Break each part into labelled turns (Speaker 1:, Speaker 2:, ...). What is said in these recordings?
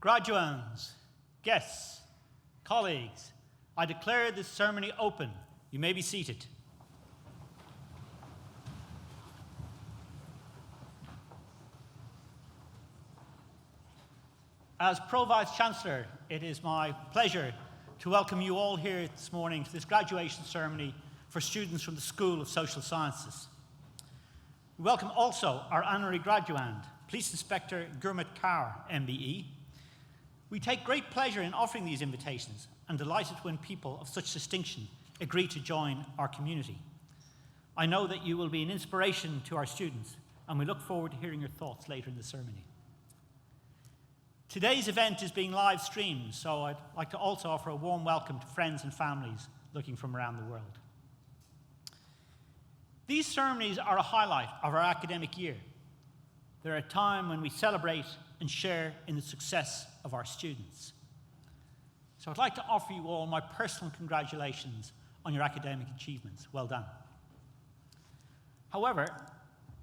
Speaker 1: Graduands, guests, colleagues, I declare this ceremony open. You may be seated. As Pro-Vice-Chancellor, it is my pleasure to welcome you all here this morning to this graduation ceremony for students from the School of Social Sciences. We welcome also our honorary graduand, Police Inspector Ger Mcclure Mbe. We take great pleasure in offering these invitations and delighted when people of such distinction agree to join our community. I know that you will be an inspiration to our students, and we look forward to hearing your thoughts later in the ceremony. Today's event is being live streamed, so I'd like to also offer a warm welcome to friends and families looking from around the world. These ceremonies are a highlight of our academic year. They're a time when we celebrate and share in the success of our students. So I'd like to offer you all my personal congratulations on your academic achievements. Well done. However,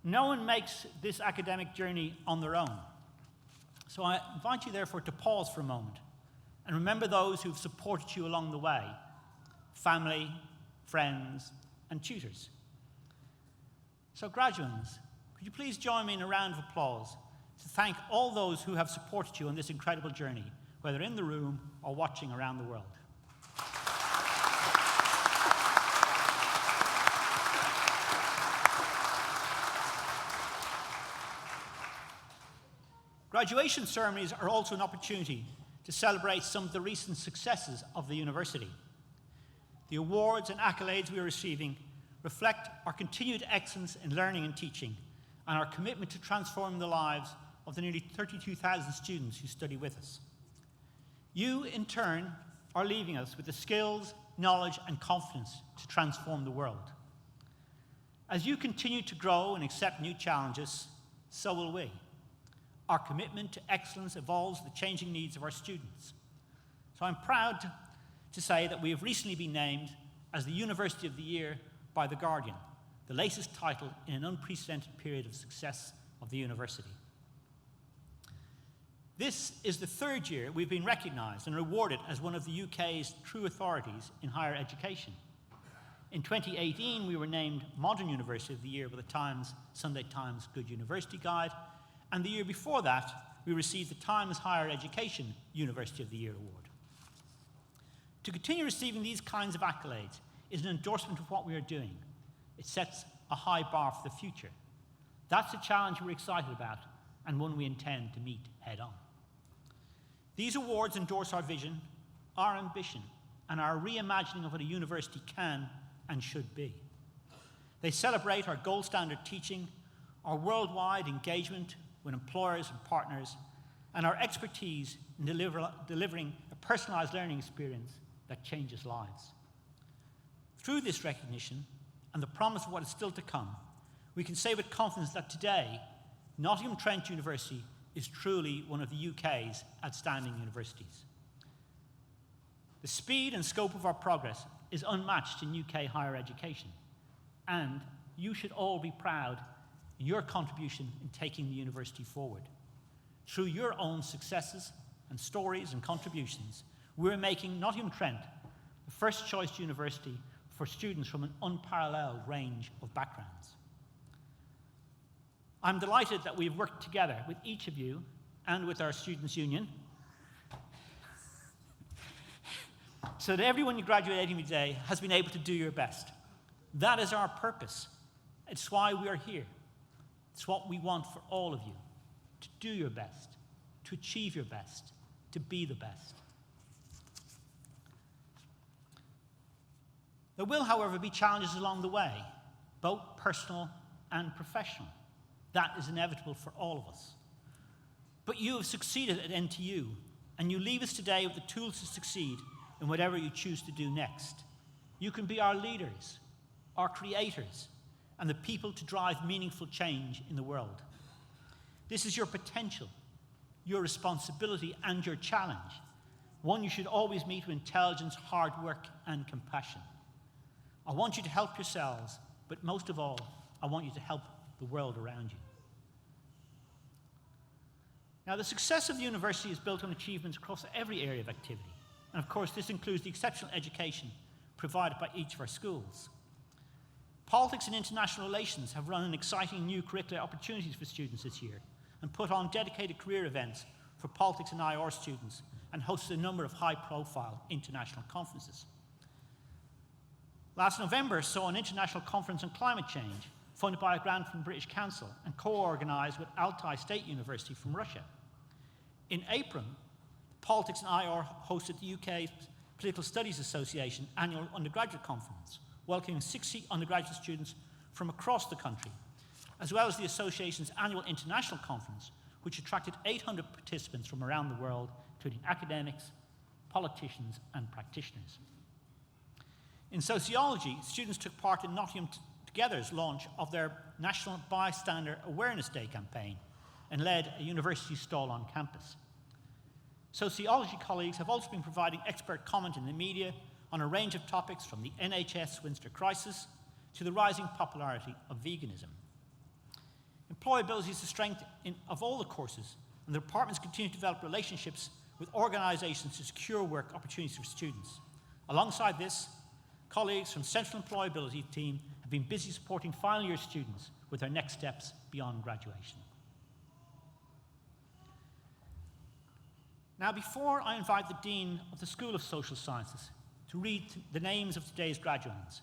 Speaker 1: no one makes this academic journey on their own. So I invite you, therefore, to pause for a moment and remember those who've supported you along the way: family, friends, and tutors. So graduands, could you please join me in a round of applause to thank all those who have supported you on this incredible journey, whether in the room or watching around the world. Graduation ceremonies are also an opportunity to celebrate some of the recent successes of the university. The awards and accolades we are receiving reflect our continued excellence in learning and teaching and our commitment to transforming the lives of the nearly 32,000 students who study with us. You, in turn, are leaving us with the skills, knowledge, and confidence to transform the world. As you continue to grow and accept new challenges, so will we. Our commitment to excellence evolves the changing needs of our students. So I'm proud to say that we have recently been named as the University of the Year by The Guardian, the latest title in an unprecedented period of success of the university. This is the third year we've been recognised and rewarded as one of the UK's true authorities in higher education. In 2018, we were named Modern University of the Year by the Sunday Times Good University Guide, and the year before that, we received the Times Higher Education University of the Year award. To continue receiving these kinds of accolades is an endorsement of what we are doing. It sets a high bar for the future. That's a challenge we're excited about and one we intend to meet head on. These awards endorse our vision, our ambition, and our reimagining of what a university can and should be. They celebrate our gold standard teaching, our worldwide engagement with employers and partners, and our expertise in delivering a personalized learning experience that changes lives. Through this recognition and the promise of what is still to come, we can say with confidence that today, Nottingham Trent University is truly one of the UK's outstanding universities. The speed and scope of our progress is unmatched in UK higher education, and you should all be proud of your contribution in taking the university forward. Through your own successes and stories and contributions, we're making Nottingham Trent the first choice university for students from an unparalleled range of backgrounds. I'm delighted that we've worked together with each of you and with our Students' Union so that everyone graduating today has been able to do your best. That is our purpose. It's why we are here. It's what we want for all of you, to do your best, to achieve your best, to be the best. There will, however, be challenges along the way, both personal and professional. That is inevitable for all of us. But you have succeeded at NTU, and you leave us today with the tools to succeed in whatever you choose to do next. You can be our leaders, our creators, and the people to drive meaningful change in the world. This is your potential, your responsibility, and your challenge, one you should always meet with intelligence, hard work, and compassion. I want you to help yourselves, but most of all, I want you to help the world around you. Now, the success of the university is built on achievements across every area of activity. And of course, this includes the exceptional education provided by each of our schools. Politics and international relations have run an exciting new curricular opportunities for students this year and put on dedicated career events for politics and IR students and hosted a number of high-profile international conferences. Last November saw an international conference on climate change funded by a grant from the British Council and co-organised with Altai State University from Russia. In April, Politics and IR hosted the UK Political Studies Association annual undergraduate conference, welcoming 60 undergraduate students from across the country, as well as the association's annual international conference, which attracted 800 participants from around the world, including academics, politicians, and practitioners. In sociology, students took part in Nottingham Together's launch of their National Bystander Awareness Day campaign and led a university stall on campus. Sociology colleagues have also been providing expert comment in the media on a range of topics from the NHS Windsor crisis to the rising popularity of veganism. Employability is the strength of all the courses, and the departments continue to develop relationships with organisations to secure work opportunities for students. Alongside this, colleagues from Central Employability team have been busy supporting final year students with their next steps beyond graduation. Now, before I invite the Dean of the School of Social Sciences to read the names of today's graduands,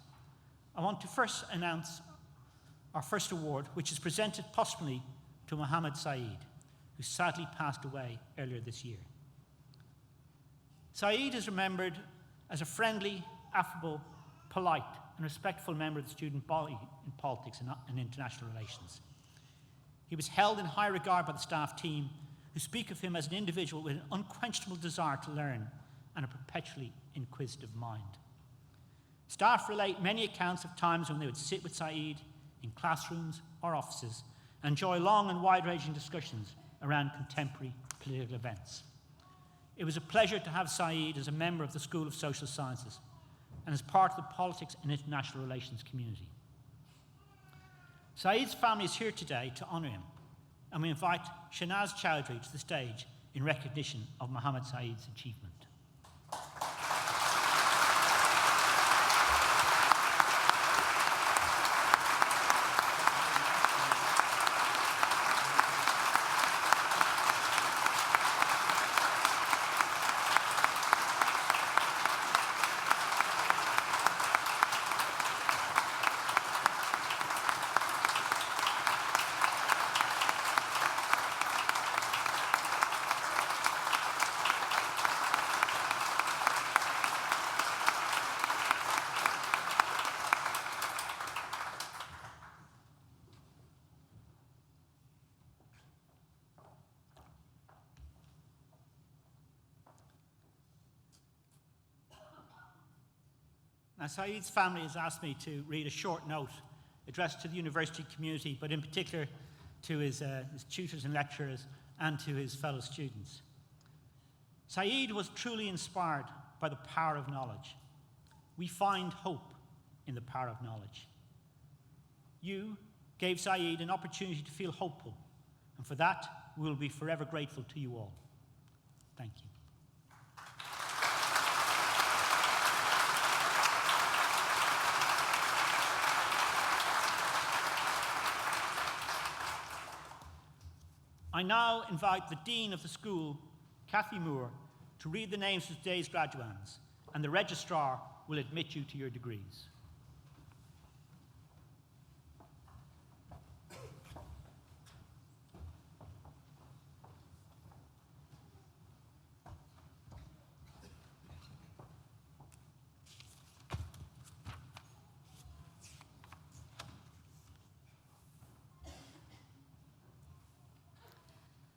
Speaker 1: I want to first announce our first award, which is presented posthumously to Mohammed Saeed, who sadly passed away earlier this year. Saeed is remembered as a friendly, affable, polite, and respectful member of the student body in politics and international relations. He was held in high regard by the staff team, who speak of him as an individual with an unquenchable desire to learn and a perpetually inquisitive mind. Staff relate many accounts of times when they would sit with Saeed in classrooms or offices and enjoy long and wide-ranging discussions around contemporary political events. It was a pleasure to have Saeed as a member of the School of Social Sciences and as part of the politics and international relations community. Saeed's family is here today to honour him, and we invite Shanaz Chowdhury to the stage in recognition of Mohammed Saeed's achievement. Now, Saeed's family has asked me to read a short note addressed to the university community, but in particular to his tutors and lecturers and to his fellow students. Saeed was truly inspired by the power of knowledge. We find hope in the power of knowledge. You gave Saeed an opportunity to feel hopeful, and for that, we will be forever grateful to you all. Thank you. I now invite the Dean of the School, Cathy Moore, to read the names of today's graduands, and the Registrar will admit you to your degrees.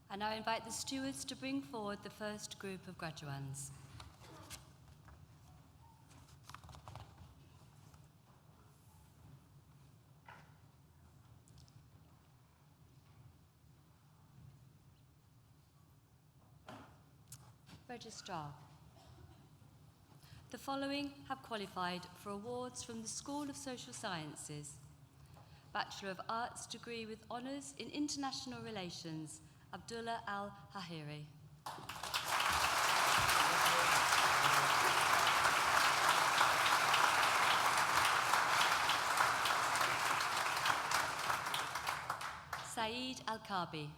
Speaker 2: I now invite the stewards to bring forward the first group of graduands. Registrar. The following have qualified for awards from the School of Social Sciences: Bachelor of Arts degree with honours in International Relations Abdullah Al-Hahiri. Saeed Al-Kabi.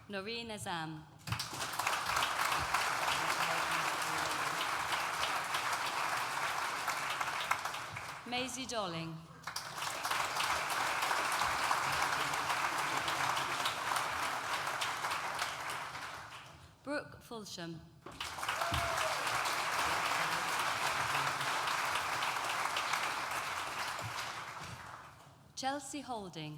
Speaker 2: Noreen Azam. Maisie Dolling. Brooke Fulsham. Chelsea Holding.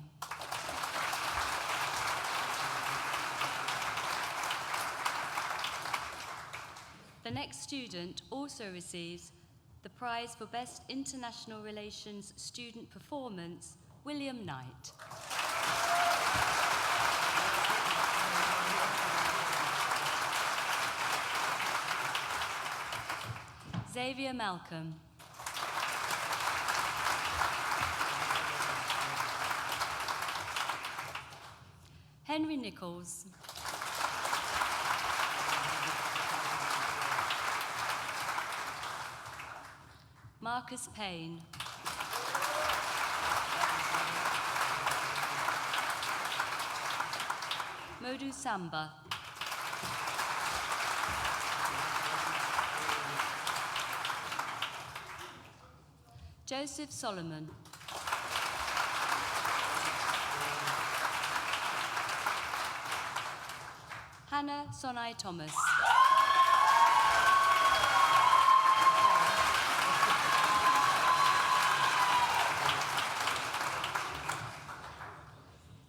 Speaker 2: The next student also receives the prize for Best International Relations Student Performance, William Knight. Xavier Malcolm. Henry Nichols. Marcus Payne. Modu Samba. Joseph Solomon. Hannah Sonai Thomas.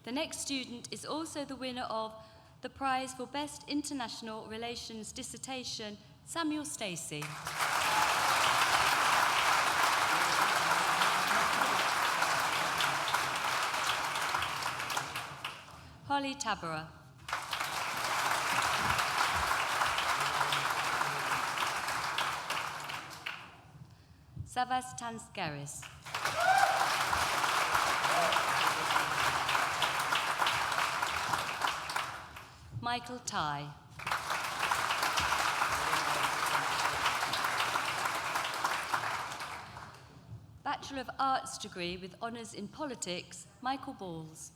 Speaker 2: The next student is also the winner of the prize for Best International Relations Dissertation, Samuel Stacey. Holly Tabara. Savas Tansgaris. Michael Ty. Bachelor of Arts degree with honours in politics, Michael Balls.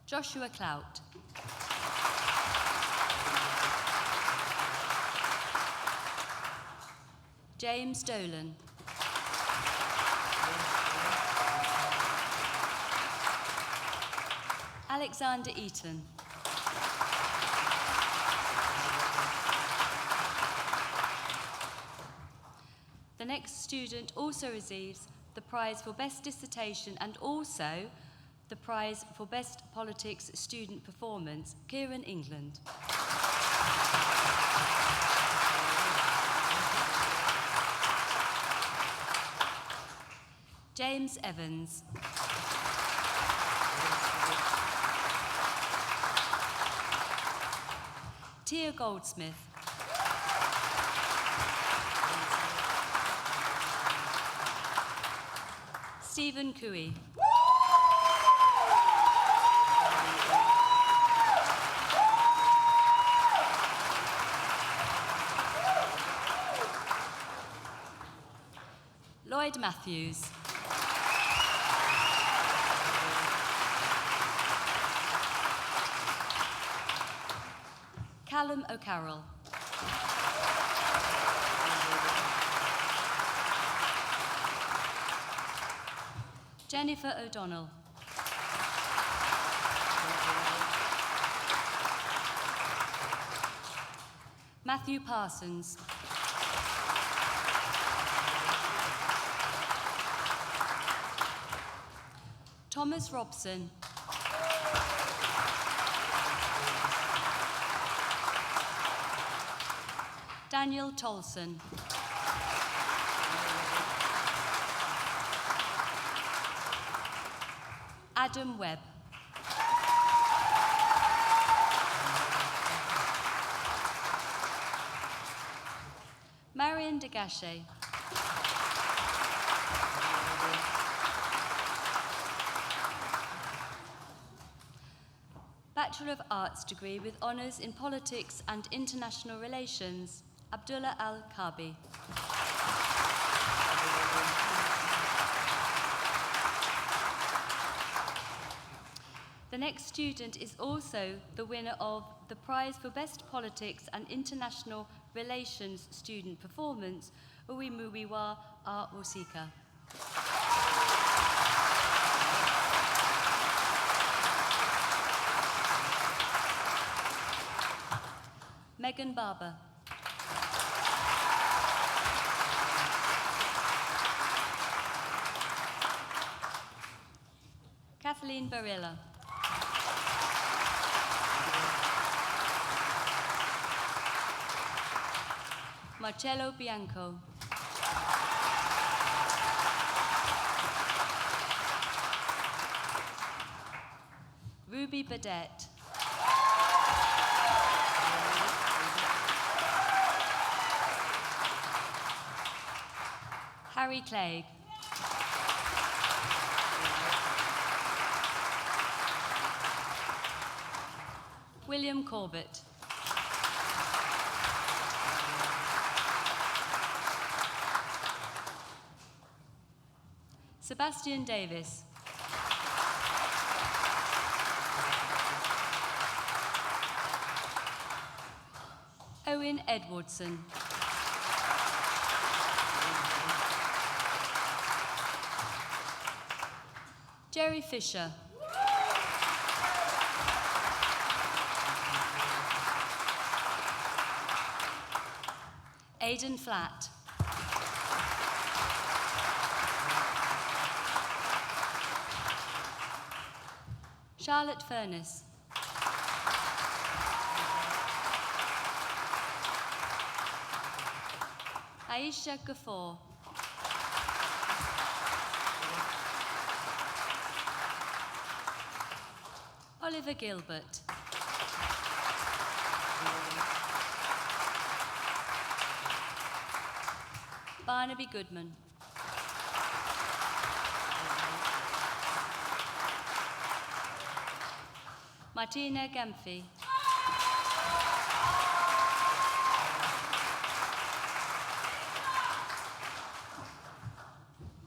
Speaker 2: Joshua Clout. James Dolan. Alexander Eaton. The next student also receives the prize for Best Dissertation and also the prize for Best Politics Student Performance, Kieran England. James Evans. Tia Goldsmith. Stephen Cooey. Lloyd Matthews. Callum O'Carroll. Jennifer O'Donnell. Matthew Parsons. Thomas Robson. Daniel Tolson. Adam Webb. Brian Degache. Bachelor of Arts degree with honours in Politics and International Relations, Abdullah Al-Kabi. The next student is also the winner of the prize for Best Politics and International Relations Student Performance, Uwimuwiwa Awosika. Megan Barber. Kathleen Barilla. Marcello Bianco. Ruby Badette. Harry Clegg. William Corbett. Sebastian Davis. Owen Edwardson. Jerry Fisher. Aidan Flatt. Charlotte Furness. Aisha Ghaffar. Oliver Gilbert. Barnaby Goodman. Martina Gamphy.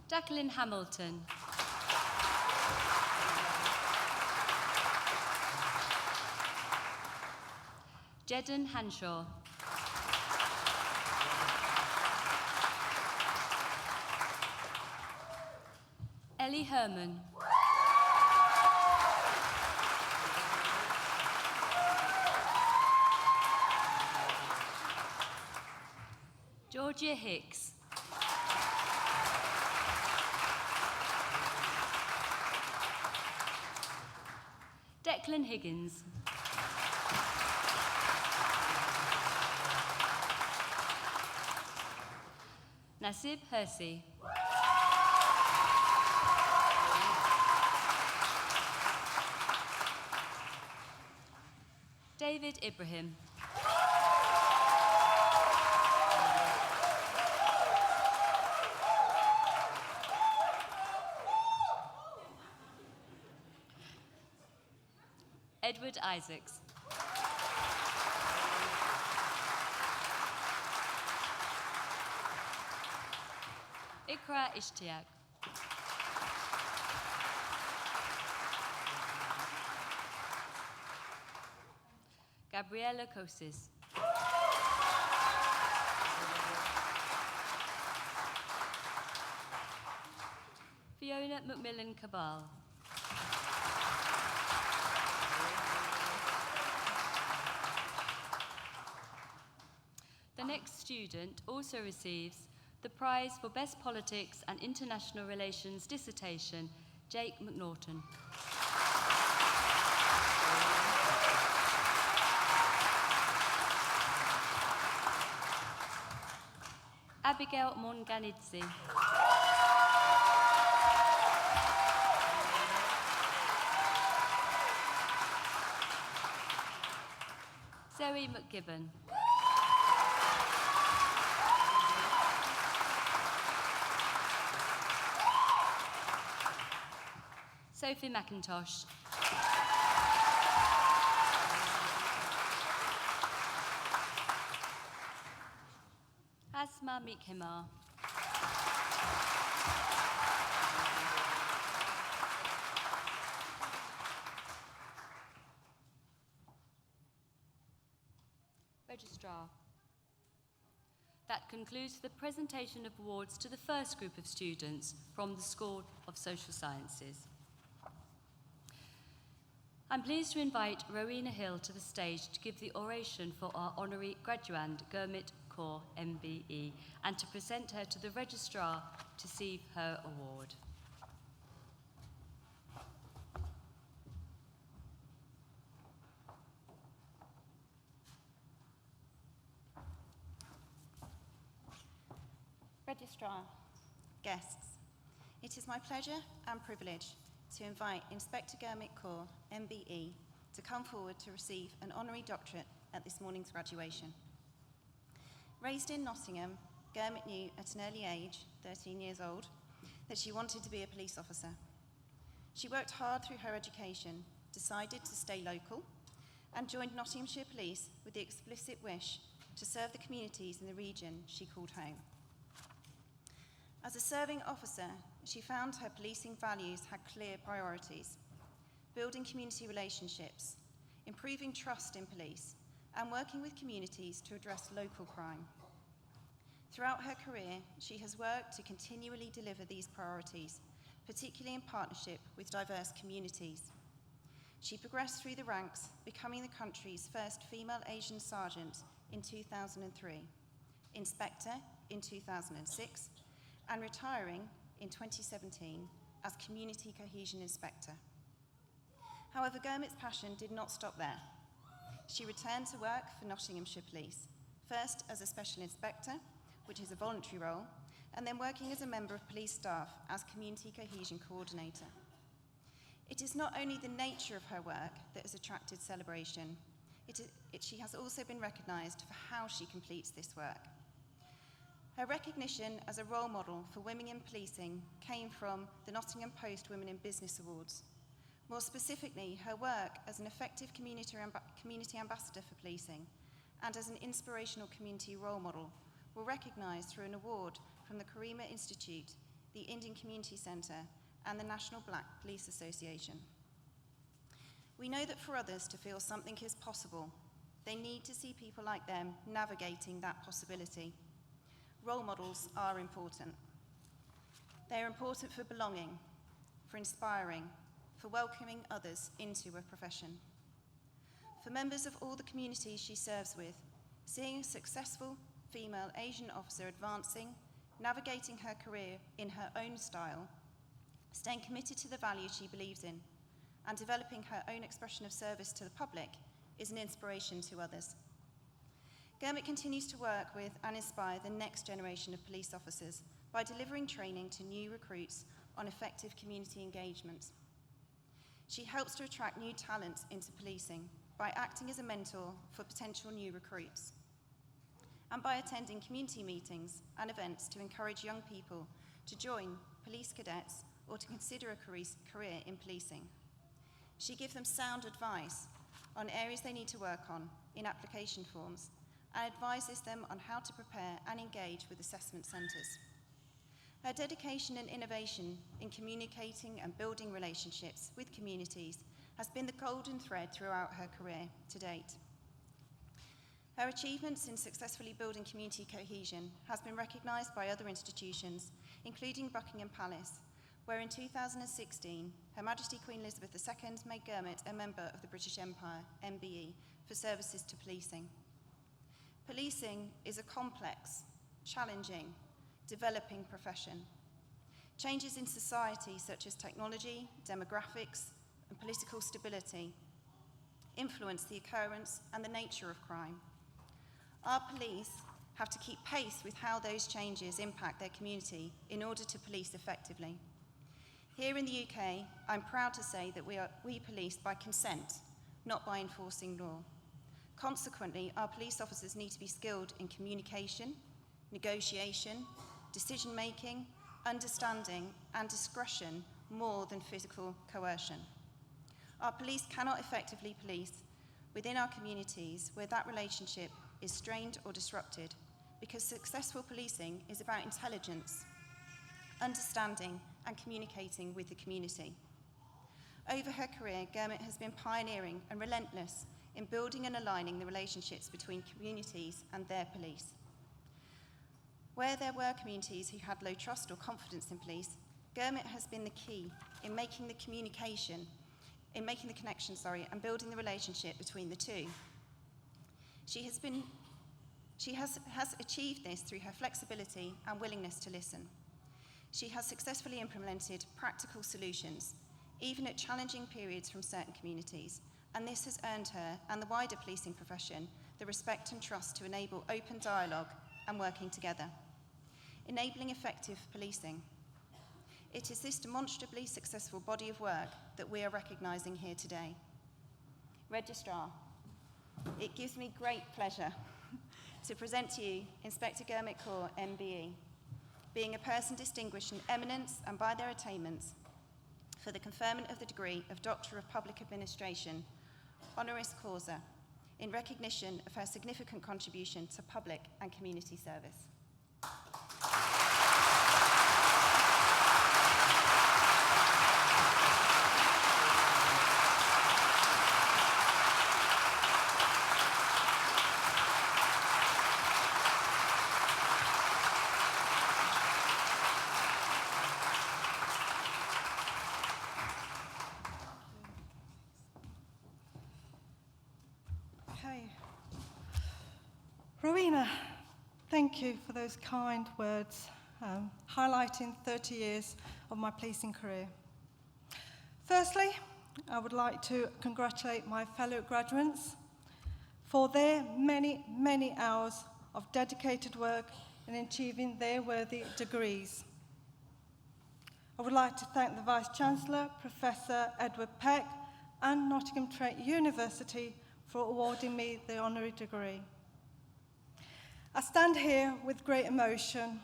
Speaker 2: Jacqueline Hamilton. Jedden Hanshaw. Ellie Herman. Georgia Hicks. Declan Higgins. Nasib Hersey. David Ibrahim. Edward Isaacs. Ikra Ishtiaq. Gabriella Kosis. Fiona McMillan Cabal. The next student also receives the prize for Best Politics and International Relations dissertation, Jake McNaughton. Abigail Monganidze. Zoe McGibbon. Sophie McIntosh. Asma Mikhimar. Registrar. That concludes the presentation of awards to the first group of students from the School of Social Sciences. I'm pleased to invite Rowena Hill to the stage to give the oration for our honorary graduand, Ger Mcclure Mbe, and to present her to the registrar to receive her award.
Speaker 3: Registrar, guests, it is my pleasure and privilege to invite Inspector Ger Mcclure Mbe to come forward to receive an honorary doctorate at this morning's graduation. Raised in Nottingham, Ger knew at an early age, 13 years old, that she wanted to be a police officer. She worked hard through her education, decided to stay local, and joined Nottinghamshire Police with the explicit wish to serve the communities in the region she called home. As a serving officer, she found her policing values had clear priorities: building community relationships, improving trust in police, and working with communities to address local crime. Throughout her career, she has worked to continually deliver these priorities, particularly in partnership with diverse communities. She progressed through the ranks, becoming the country's first female Asian sergeant in 2003, inspector in 2006, and retiring in 2017 as Community Cohesion Inspector. However, Germit's passion did not stop there. She returned to work for Nottinghamshire Police, first as a Special Inspector, which is a voluntary role, and then working as a member of police staff as Community Cohesion Coordinator. It is not only the nature of her work that has attracted celebration, she has also been recognised for how she completes this work. Her recognition as a role model for women in policing came from the Nottingham Post Women in Business Awards. More specifically, her work as an effective community ambassador for policing and as an inspirational community role model were recognised through an award from the Karima Institute, the Indian Community Centre, and the National Black Police Association. We know that for others to feel something is possible, they need to see people like them navigating that possibility. Role models are important. They are important for belonging, for inspiring, for welcoming others into a profession. For members of all the communities she serves with, seeing a successful female Asian officer advancing, navigating her career in her own style, staying committed to the values she believes in, and developing her own expression of service to the public is an inspiration to others. Germit continues to work with and inspire the next generation of police officers by delivering training to new recruits on effective community engagement. She helps to attract new talent into policing by acting as a mentor for potential new recruits, and by attending community meetings and events to encourage young people to join police cadets or to consider a career in policing. She gives them sound advice on areas they need to work on in application forms, and advises them on how to prepare and engage with assessment centres. Her dedication and innovation in communicating and building relationships with communities has been the golden thread throughout her career to date. Her achievements in successfully building community cohesion has been recognised by other institutions, including Buckingham Palace, where in 2016, Her Majesty Queen Elizabeth II made Germit a member of the British Empire, MBE, for services to policing. Policing is a complex, challenging, developing profession. Changes in society such as technology, demographics, and political stability influence the occurrence and the nature of crime. Our police have to keep pace with how those changes impact their community in order to police effectively. Here in the UK, I'm proud to say that we police by consent, not by enforcing law. Consequently, our police officers need to be skilled in communication, negotiation, decision-making, understanding, and discretion more than physical coercion. Our police cannot effectively police within our communities where that relationship is strained or disrupted, because successful policing is about intelligence, understanding, and communicating with the community. Over her career, Ger has been pioneering and relentless in building and aligning the relationships between communities and their police. Where there were communities who had low trust or confidence in police, Ger has been the key in making the connection, and building the relationship between the two. She has achieved this through her flexibility and willingness to listen. She has successfully implemented practical solutions, even at challenging periods from certain communities, and this has earned her and the wider policing profession the respect and trust to enable open dialogue and working together, enabling effective policing. It is this demonstrably successful body of work that we are recognising here today. Registrar, it gives me great pleasure to present to you Inspector Ger Mcclure Mbe, being a person distinguished in eminence and by their attainments for the conferment of the degree of Doctor of Public Administration, honoris causa, in recognition of her significant contribution to public and community service.
Speaker 4: Rowena, thank you for those kind words, highlighting 30 years of my policing career. Firstly, I would like to congratulate my fellow graduates for their many, many hours of dedicated work in achieving their worthy degrees. I would like to thank the Vice-Chancellor, Professor Edward Peck, and Nottingham Trent University for awarding me the honorary degree. I stand here with great emotion.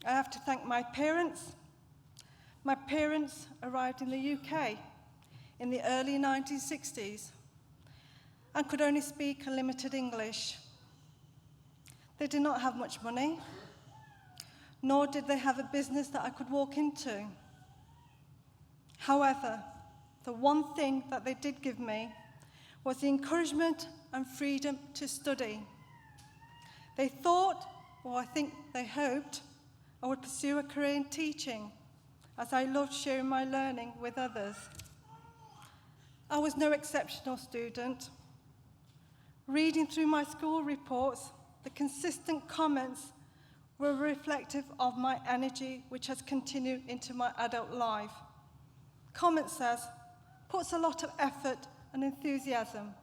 Speaker 4: I have to thank my parents. My parents arrived in the UK in the early 1960s and could only speak a limited English. They did not have much money, nor did they have a business that I could walk into. However, the one thing that they did give me was the encouragement and freedom to study. They thought, or I think they hoped, I would pursue a career in teaching, as I loved sharing my learning with others. I was no exceptional student. Reading through my school reports, the consistent comments were reflective of my energy, which has continued into my adult life. Comment says, puts a lot of effort and enthusiasm,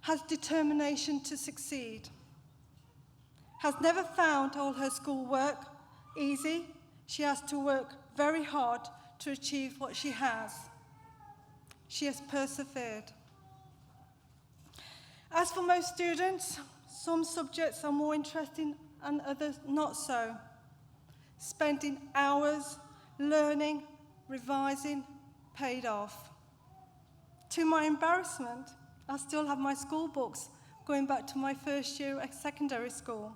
Speaker 4: has determination to succeed, has never found all her schoolwork easy. She has to work very hard to achieve what she has. She has persevered. As for most students, some subjects are more interesting and others not so. Spending hours learning, revising, paid off. To my embarrassment, I still have my school books going back to my first year at secondary school.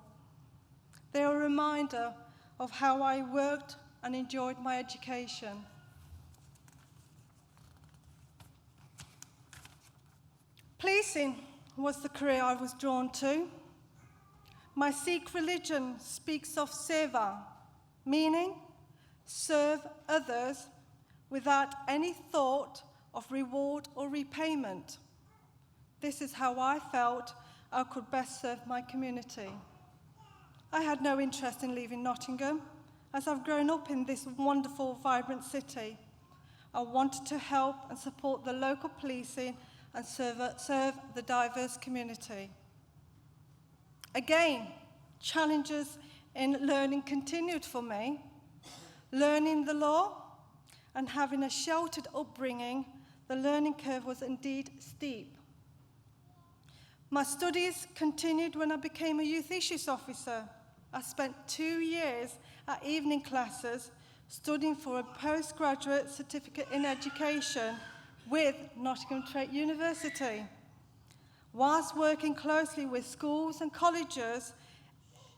Speaker 4: They are a reminder of how I worked and enjoyed my education. Policing was the career I was drawn to. My Sikh religion speaks of seva, meaning serve others without any thought of reward or repayment. This is how I felt I could best serve my community. I had no interest in leaving Nottingham, as I've grown up in this wonderful, vibrant city. I wanted to help and support the local policing and serve the diverse community. Again, challenges in learning continued for me. Learning the law and having a sheltered upbringing, the learning curve was indeed steep. My studies continued when I became a youth issues officer. I spent 2 years at evening classes studying for a postgraduate certificate in education with Nottingham Trent University, whilst working closely with schools and colleges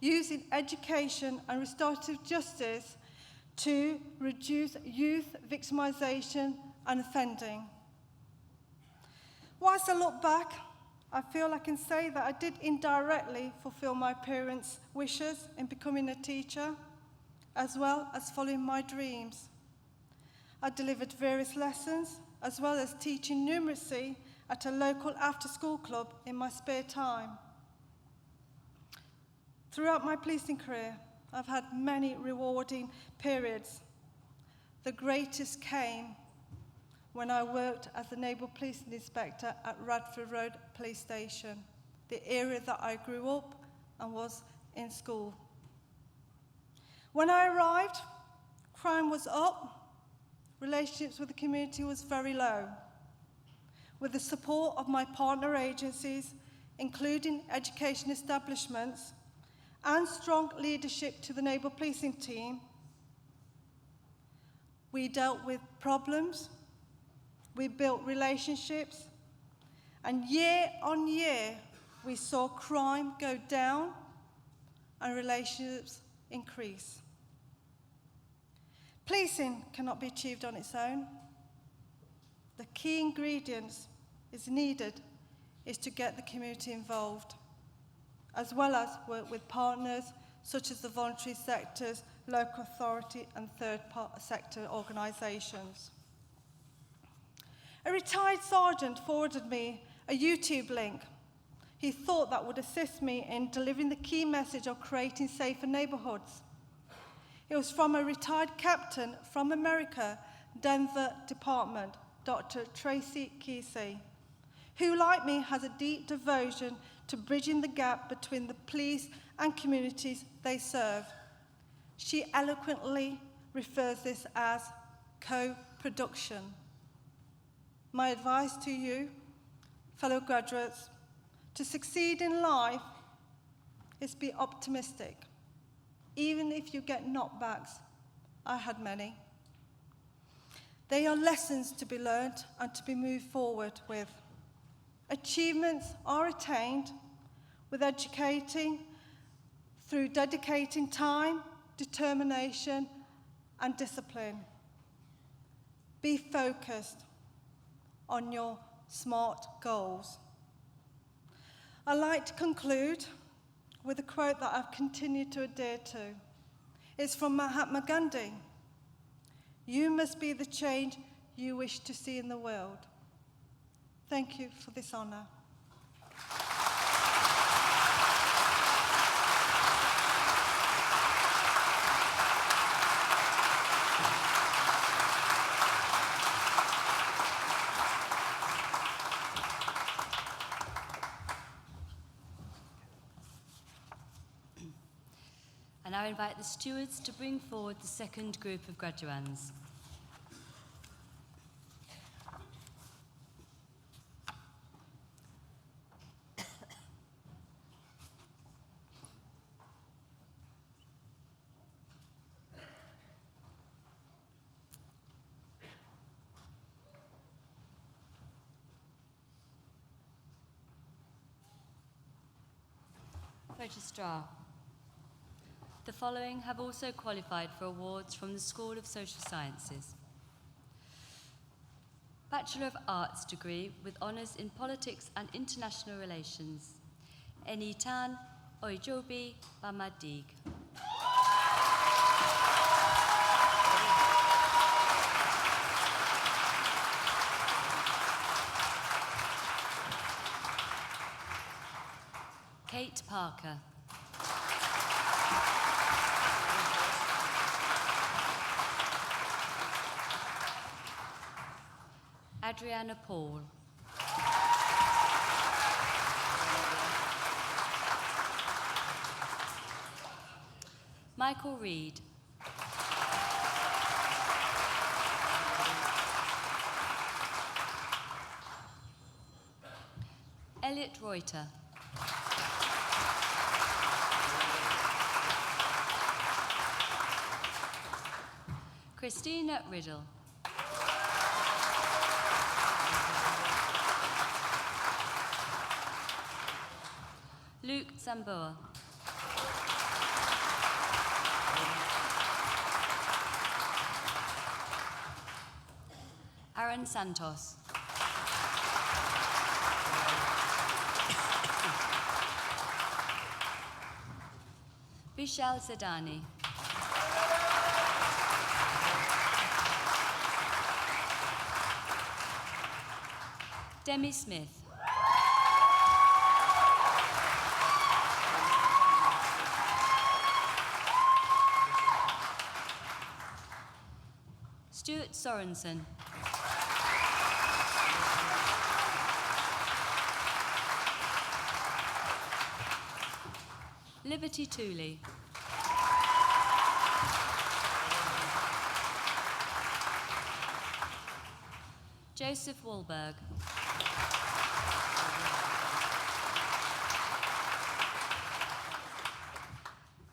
Speaker 4: using education and restorative justice to reduce youth victimisation and offending. Whilst I look back, I feel I can say that I did indirectly fulfil my parents' wishes in becoming a teacher, as well as following my dreams. I delivered various lessons, as well as teaching numeracy at a local after-school club in my spare time. Throughout my policing career, I've had many rewarding periods. The greatest came when I worked as the neighbourhood policing inspector at Radford Road Police Station, the area that I grew up and was in school. When I arrived, crime was up, relationships with the community was very low. With the support of my partner agencies, including education establishments, and strong leadership to the neighbourhood policing team, we dealt with problems, we built relationships, and year on year, we saw crime go down and relationships increase. Policing cannot be achieved on its own. The key ingredients is to get the community involved, as well as work with partners such as the voluntary sectors, local authority and third sector organisations. A retired sergeant forwarded me a YouTube link. He thought that would assist me in delivering the key message of creating safer neighbourhoods. It was from a retired captain from America, Denver Department, Dr. Tracy Kesey, who, like me, has a deep devotion to bridging the gap between the police and communities they serve. She eloquently refers this as co-production. My advice to you, fellow graduates, to succeed in life is be optimistic. Even if you get knockbacks, I had many. They are lessons to be learned and to be moved forward with. Achievements are attained with educating through dedicating time, determination, and discipline. Be focused on your SMART goals. I'd like to conclude with a quote that I've continued to adhere to. It's from Mahatma Gandhi. You must be the change you wish to see in the world. Thank you for this honour.
Speaker 2: I now invite the stewards to bring forward the second group of graduands. Registrar. The following have also qualified for awards from the School of Social Sciences. Bachelor of Arts degree with honours in Politics and International Relations. Enitan Oijobi Bamadig. Kate Parker. Adriana Paul. Michael Reed. Elliot Reuter. Christina Riddle. Luke Zamboa. Aaron Santos. Vishal Sedani. Demi Smith. Stuart Sorensen. Liberty Tooley. Joseph Wahlberg.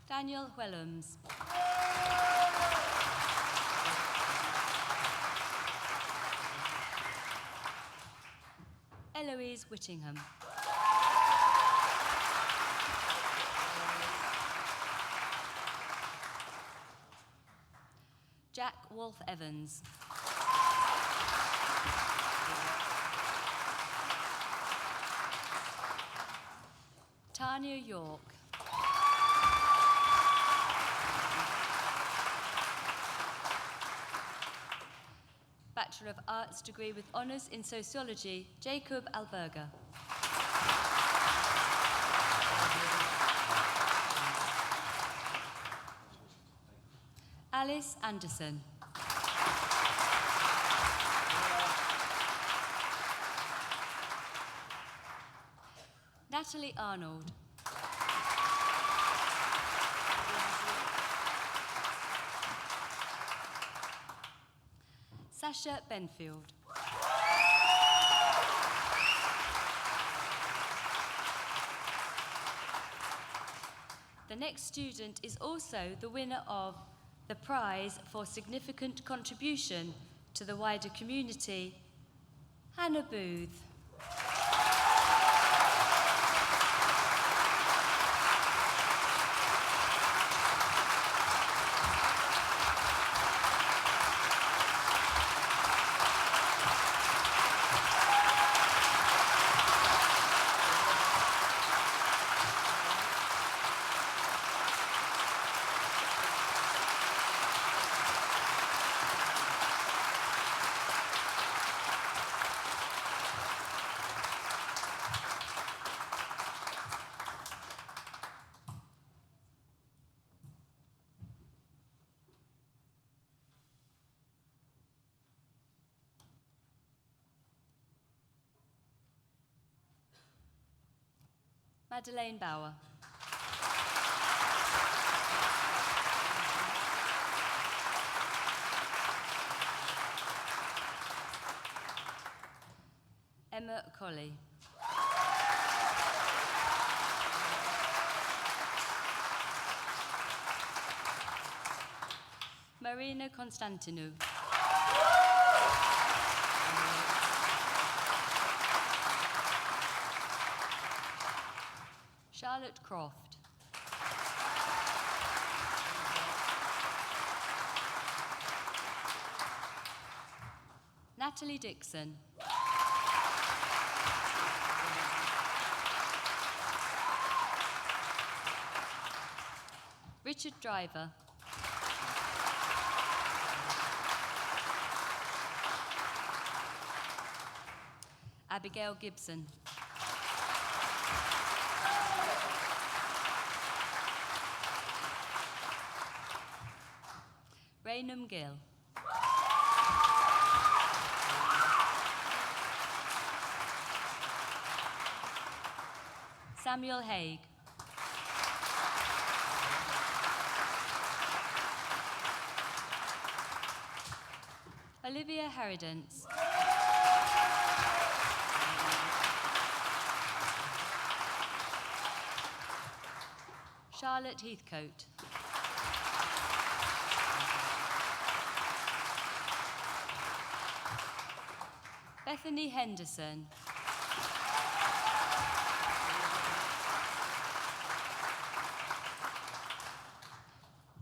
Speaker 2: Daniel Wellams. Eloise Whittingham. Jack Wolfe Evans. Tanya York. Bachelor of Arts degree with honours in Sociology, Jacob Alberga. Alice Anderson. Natalie Arnold. Sasha Benfield. The next student is also the winner of the prize for significant contribution to the wider community, Hannah Booth. Madeleine Bauer. Emma Colley. Marina Constantinou. Charlotte Croft. Natalie Dixon. Richard Driver. Abigail Gibson. Raynham Gill. Samuel Haig. Olivia Harridance. Charlotte Heathcote. Bethany Henderson.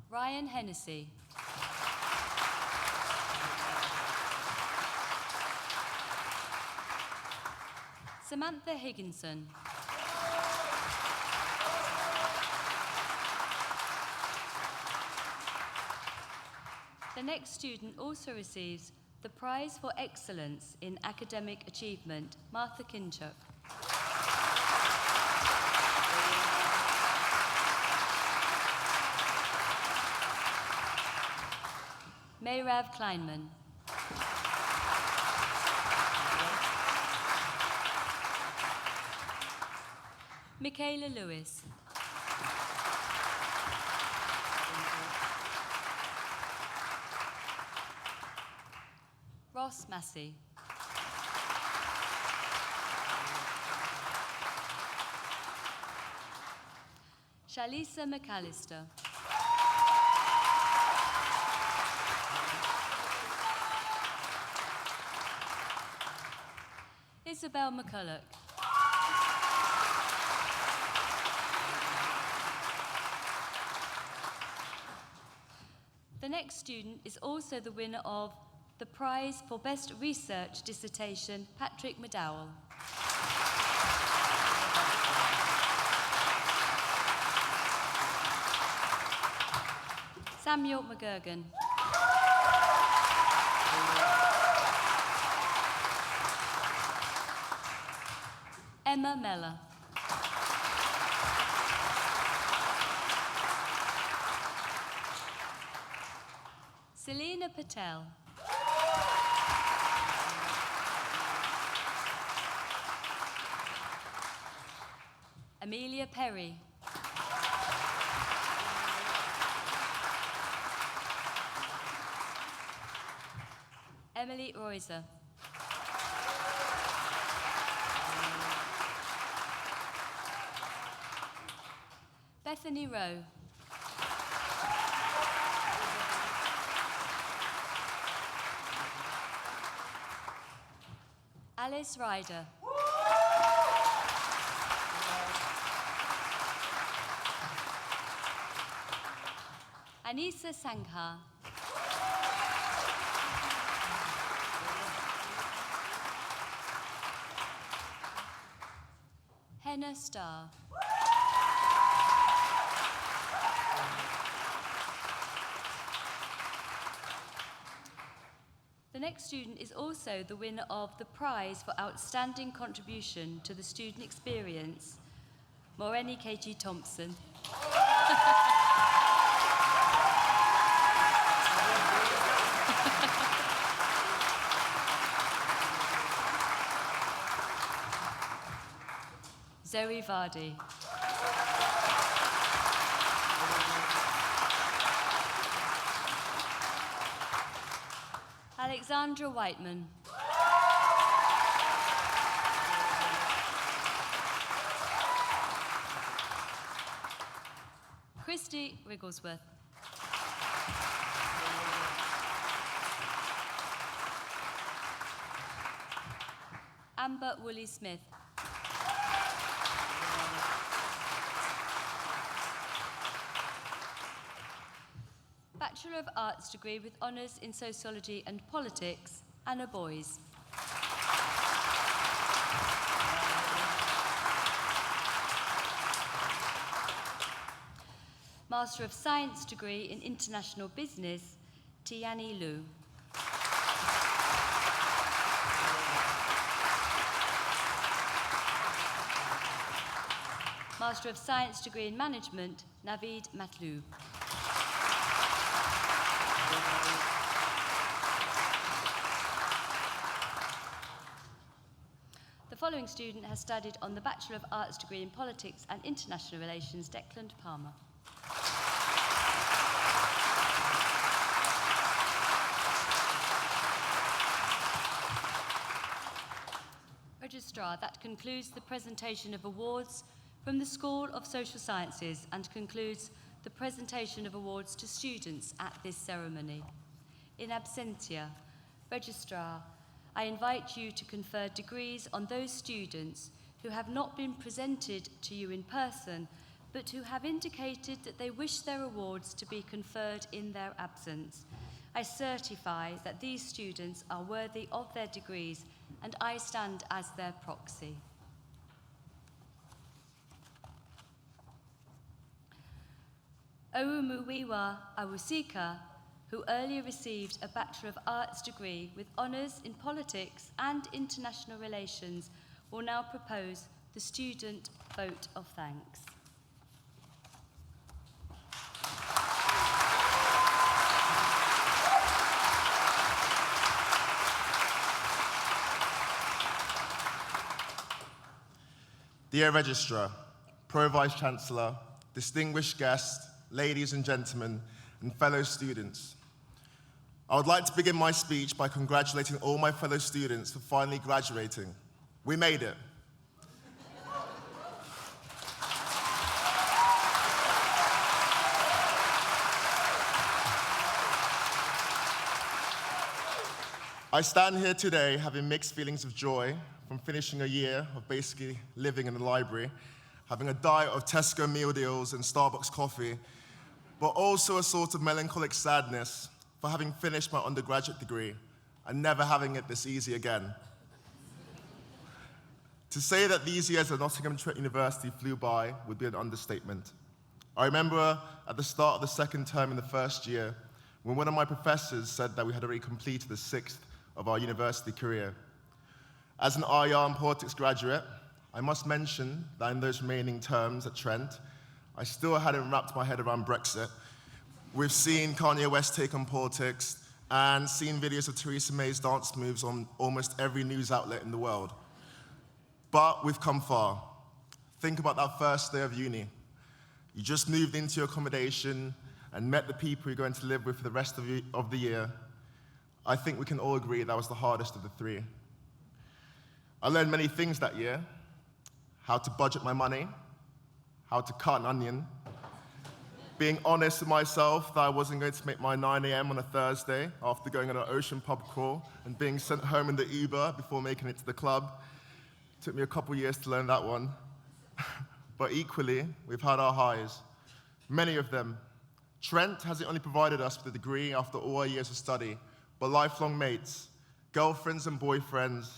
Speaker 2: Ryan Hennessy. Samantha Higginson. The next student also receives the Prize for Excellence in Academic Achievement, Martha Kinchuk. Mayrav Kleinman. Michaela Lewis. Ross Massey. Shalisa McAllister. Isabel McCulloch. The next student is also the winner of the Prize for Best Research Dissertation, Patrick McDowell. Samuel McGurgan. Emma Meller. Selena Patel. Amelia Perry. Emily Royser. Bethany Rowe. Alice Ryder. Anissa Sangha. Henna Starr. The next student is also the winner of the Prize for Outstanding Contribution to the Student Experience, Moreni K.G. Thompson. Zoe Vardy. Alexandra Whiteman. Christy Wigglesworth. Amber Woolley Smith. Bachelor of Arts degree with honours in Sociology and Politics, Anna Boys. Master of Science degree in International Business, Tiani Liu. Master of Science degree in Management, Naveed Matloob. The following student has studied on the Bachelor of Arts degree in Politics and International Relations, Declan Palmer. Registrar, that concludes the presentation of awards from the School of Social Sciences and concludes the presentation of awards to students at this ceremony. In absentia, Registrar, I invite you to confer degrees on those students who have not been presented to you in person, but who have indicated that they wish their awards to be conferred in their absence. I certify that these students are worthy of their degrees, and I stand as their proxy. Owumuwiwa Awusika, who earlier received a Bachelor of Arts degree with honours in politics and international relations, will now propose the student vote of thanks.
Speaker 5: Dear Registrar, Pro Vice-Chancellor, distinguished guests, ladies and gentlemen, and fellow students, I would like to begin my speech by congratulating all my fellow students for finally graduating. We made it. I stand here today having mixed feelings of joy from finishing a year of basically living in the library, having a diet of Tesco meal deals and Starbucks coffee, but also a sort of melancholic sadness for having finished my undergraduate degree and never having it this easy again. To say that these years at Nottingham Trent University flew by would be an understatement. I remember at the start of the second term in the first year, when one of my professors said that we had already completed the sixth of our university career. As an IR and politics graduate, I must mention that in those remaining terms at Trent, I still hadn't wrapped my head around Brexit. We've seen Kanye West take on politics and seen videos of Theresa May's dance moves on almost every news outlet in the world. But we've come far. Think about that first day of uni. You just moved into your accommodation and met the people you're going to live with for the rest of the year. I think we can all agree that was the hardest of the three. I learned many things that year: how to budget my money, how to cut an onion, being honest with myself that I wasn't going to make my 9 a.m. on a Thursday after going on an ocean pub crawl and being sent home in the Uber before making it to the club. It took me a couple years to learn that one. But equally, we've had our highs, many of them. Trent hasn't only provided us with a degree after all our years of study, but lifelong mates, girlfriends and boyfriends,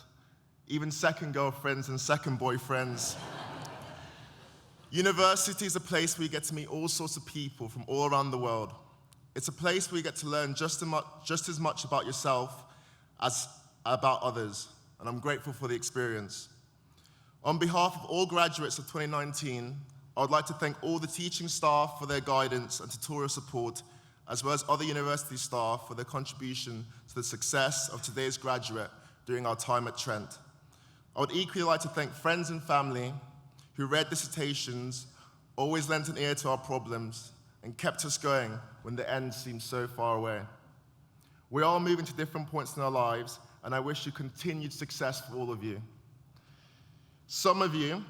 Speaker 5: even second girlfriends and second boyfriends. University is a place where you get to meet all sorts of people from all around the world. It's a place where you get to learn just as much about yourself as about others, and I'm grateful for the experience. On behalf of all graduates of 2019, I would like to thank all the teaching staff for their guidance and tutorial support, as well as other university staff for their contribution to the success of today's graduate during our time at Trent. I would equally like to thank friends and family who read dissertations, always lent an ear to our problems, and kept us going when the end seemed so far away. We are moving to different points in our lives, and I wish you continued success for all of you. Some of you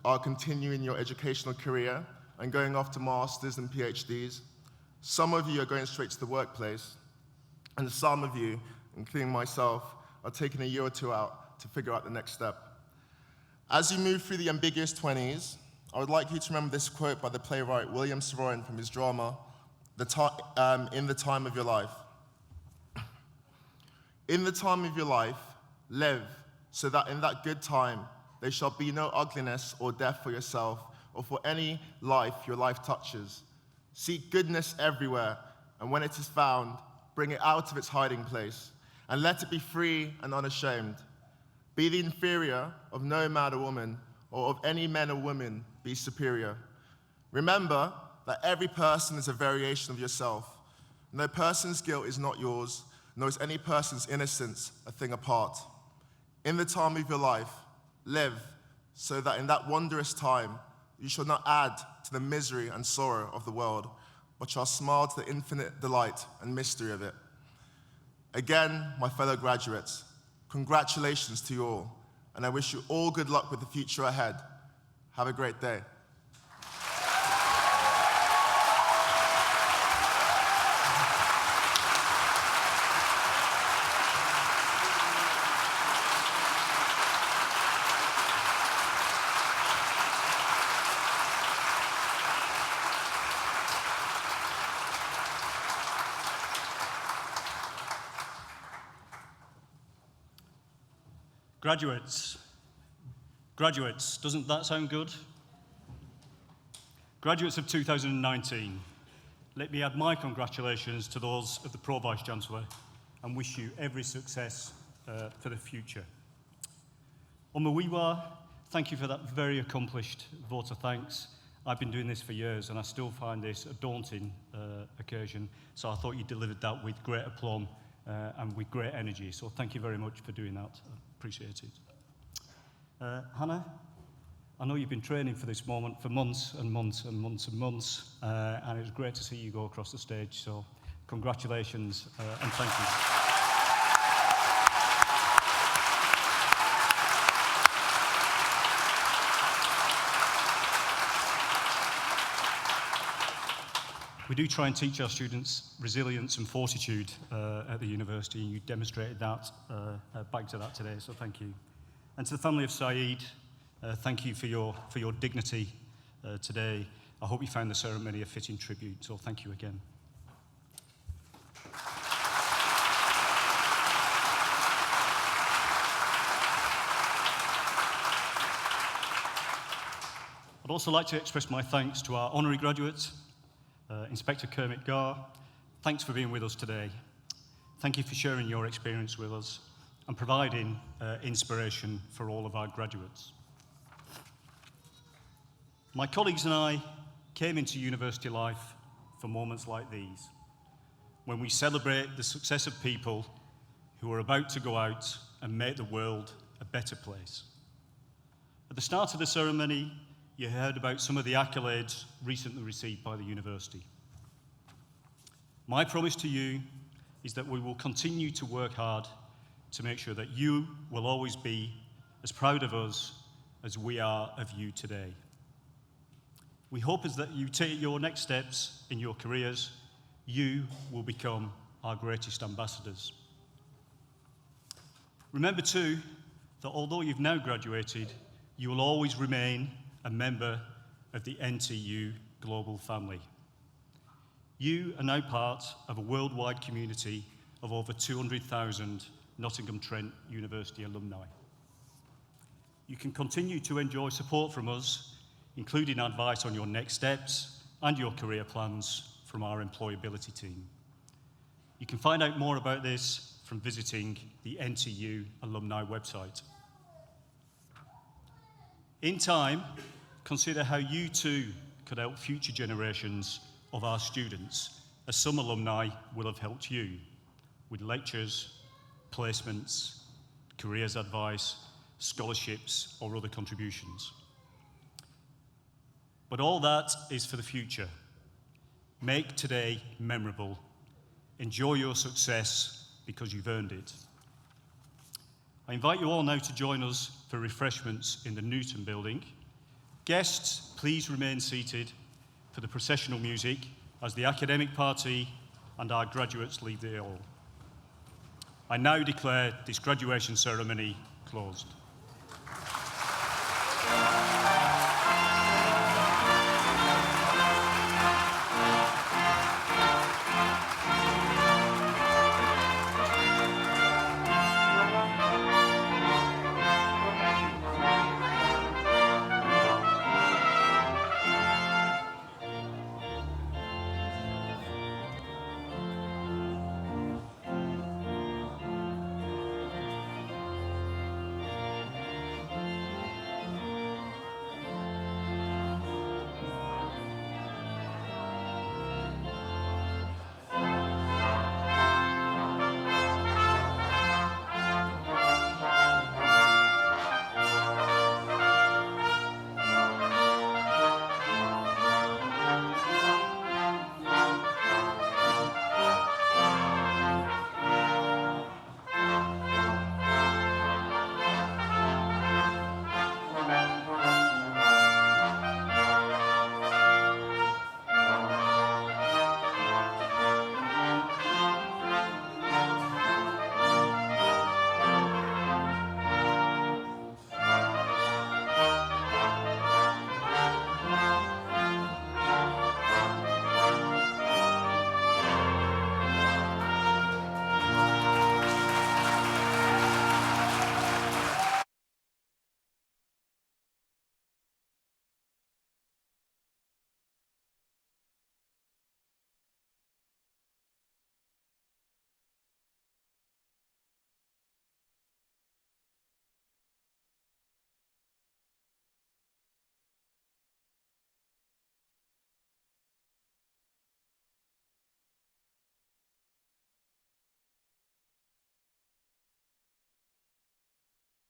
Speaker 5: are continuing your educational career and going off to masters and PhDs. Some of you are going straight to the workplace, and some of you, including myself, are taking a year or two out to figure out the next step. As you move through the ambiguous 20s, I would like you to remember this quote by the playwright William Soroin from his drama, In the Time of Your Life. In the time of your life, live, so that in that good time there shall be no ugliness or death for yourself or for any life your life touches. Seek goodness everywhere, and when it is found, bring it out of its hiding place, and let it be free and unashamed. Be the inferior of no man or woman, or of any man or woman be superior. Remember that every person is a variation of yourself. No person's guilt is not yours, nor is any person's innocence a thing apart. In the time of your life, live, so that in that wondrous time you shall not add to the misery and sorrow of the world, but shall smile to the infinite delight and mystery of it. Again, my fellow graduates, congratulations to you all, and I wish you all good luck with the future ahead. Have a great day.
Speaker 6: Graduates, doesn't that sound good? Graduates of 2019, let me add my congratulations to those of the Pro Vice-Chancellor and wish you every success for the future. Mbe, thank you for that very accomplished vote of thanks. I've been doing this for years and I still find this a daunting occasion, so I thought you delivered that with great aplomb and with great energy, so thank you very much for doing that. I appreciate it. Hannah, I know you've been training for this moment for months and months and months and months, and it was great to see you go across the stage, so congratulations and thank you. We do try and teach our students resilience and fortitude at the university, and you demonstrated that back to that today, so thank you. And to the family of Saeed, thank you for your dignity today. I hope you found the ceremony a fitting tribute, so thank you again. I'd also like to express my thanks to our honorary graduates, Inspector Ger Mcclure, thanks for being with us today. Thank you for sharing your experience with us and providing inspiration for all of our graduates. My colleagues and I came into university life for moments like these, when we celebrate the success of people who are about to go out and make the world a better place. At the start of the ceremony, you heard about some of the accolades recently received by the university. My promise to you is that we will continue to work hard to make sure that you will always be as proud of us as we are of you today. We hope as that you take your next steps in your careers, you will become our greatest ambassadors. Remember too, that although you've now graduated, you will always remain a member of the NTU global family. You are now part of a worldwide community of over 200,000 Nottingham Trent University alumni. You can continue to enjoy support from us, including advice on your next steps and your career plans from our employability team. You can find out more about this from visiting the NTU alumni website. In time, consider how you too could help future generations of our students, as some alumni will have helped you with lectures, placements, careers advice, scholarships, or other contributions. But all that is for the future. Make today memorable. Enjoy your success because you've earned it. I invite you all now to join us for refreshments in the Newton building. Guests, please remain seated for the processional music as the academic party and our graduates leave the hall. I now declare this graduation ceremony closed.